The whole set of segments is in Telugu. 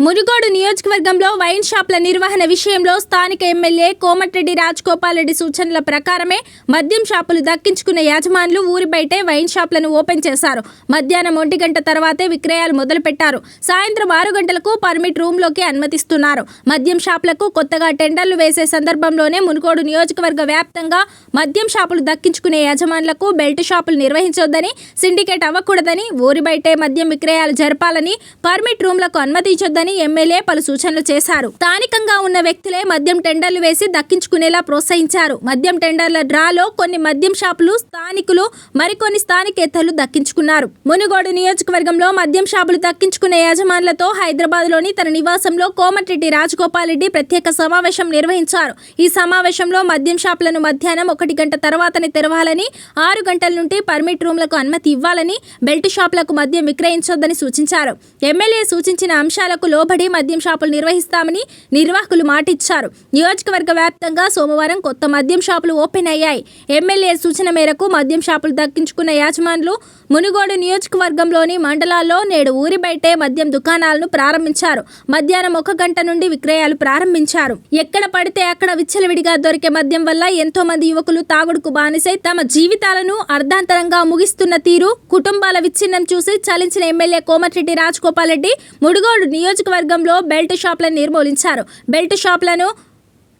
మునుగోడు నియోజకవర్గంలో వైన్ షాపుల నిర్వహణ విషయంలో స్థానిక ఎమ్మెల్యే కోమటిరెడ్డి రాజగోపాల్ రెడ్డి సూచనల ప్రకారమే మద్యం షాపులు దక్కించుకున్న యజమానులు ఊరి బయటే వైన్ షాపులను ఓపెన్ చేశారు. మధ్యాహ్నం 1 గంట తర్వాతే విక్రయాలు మొదలుపెట్టారు. సాయంత్రం 6 గంటలకు పర్మిట్ రూమ్లోకి అనుమతిస్తున్నారు. మద్యం షాపులకు కొత్తగా టెండర్లు వేసే సందర్భంలోనే మునుగోడు నియోజకవర్గ వ్యాప్తంగా మద్యం షాపులు దక్కించుకునే యజమానులకు బెల్ట్ షాపులు నిర్వహించొద్దని, సిండికేట్ అవ్వకూడదని, ఊరి బయటే మద్యం విక్రయాలు జరపాలని, పర్మిట్ రూమ్లకు అనుమతి ఇచ్చొద్దని ఎమ్మెల్యే పలు సూచనలు చేశారు. స్థానికంగా ఉన్న వ్యక్తులే మద్యం టెండర్లు వేసి దక్కించుకునేలా ప్రోత్సహించారు. మద్యం టెండర్ల డ్రాలో కొన్ని మద్యం షాపులు స్థానికులు, మరికొన్ని స్థానికేతరులు దక్కించుకున్నారు. మునుగోడు నియోజకవర్గంలో మద్యం షాపులు దక్కించుకునే యజమానులతో హైదరాబాద్లోని తన నివాసంలో కోమటిరెడ్డి రాజగోపాల్ రెడ్డి ప్రత్యేక సమావేశం నిర్వహించారు. ఈ సమావేశంలో మద్యం షాపులను మధ్యాహ్నం 1 గంట తర్వాతనే తెరవాలని, 6 గంటల నుండి పర్మిట్ రూమ్లకు అనుమతి ఇవ్వాలని, బెల్ట్ షాపులకు మద్యం విక్రయించొద్దని సూచించారు. ఎమ్మెల్యే సూచించిన అంశాలకు లోబడి మద్యం షాపులు నిర్వహిస్తామని నిర్వాహకులు మాటిచ్చారు. నియోజకవర్గ వ్యాప్తంగా సోమవారం కొత్త మద్యం షాపులు ఓపెన్ అయ్యాయి. ఎమ్మెల్యే సూచన మేరకు మద్యం షాపులు దక్కించుకున్న యజమానులు మునుగోడు నియోజకవర్గంలోని మండలాల్లో నేడు ఊరి బయటే మద్యం దుకాణాలను ప్రారంభించారు. మధ్యాహ్నం 1 గంట నుండి విక్రయాలు ప్రారంభించారు. ఎక్కడ పడితే అక్కడ విచ్చలవిడిగా దొరికే మద్యం వల్ల ఎంతో మంది యువకులు తాగుడుకు బానిసై తమ జీవితాలను అర్ధాంతరంగా ముగిస్తున్న తీరు, కుటుంబాల విచ్ఛిన్నం చూసి చలించిన ఎమ్మెల్యే కోమటిరెడ్డి రాజగోపాల్ రెడ్డి మునుగోడు నియోజకవర్గంలో బెల్ట్ షాపులను నిర్మూలించారు. బెల్ట్ షాపులను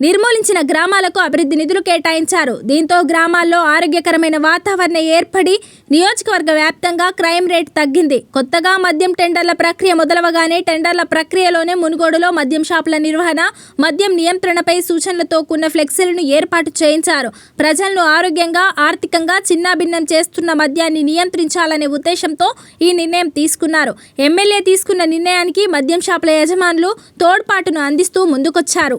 నిర్మూలించిన గ్రామాలకు అభివృద్ధి నిధులు కేటాయించారు. దీంతో గ్రామాల్లో ఆరోగ్యకరమైన వాతావరణం ఏర్పడి నియోజకవర్గ వ్యాప్తంగా క్రైమ్ రేట్ తగ్గింది. కొత్తగా మద్యం టెండర్ల ప్రక్రియ మొదలవగానే టెండర్ల ప్రక్రియలోనే మునుగోడులో మద్యం షాపుల నిర్వహణ, మద్యం నియంత్రణపై సూచనలతో కూడిన ఫ్లెక్సీలను ఏర్పాటు చేయించారు. ప్రజలను ఆరోగ్యంగా, ఆర్థికంగా చిన్నాభిన్నం చేస్తున్న మద్యాన్ని నియంత్రించాలనే ఉద్దేశంతో ఈ నిర్ణయం తీసుకున్నారు. ఎమ్మెల్యే తీసుకున్న నిర్ణయానికి మద్యం షాపుల యజమానులు తోడ్పాటును అందిస్తూ ముందుకొచ్చారు.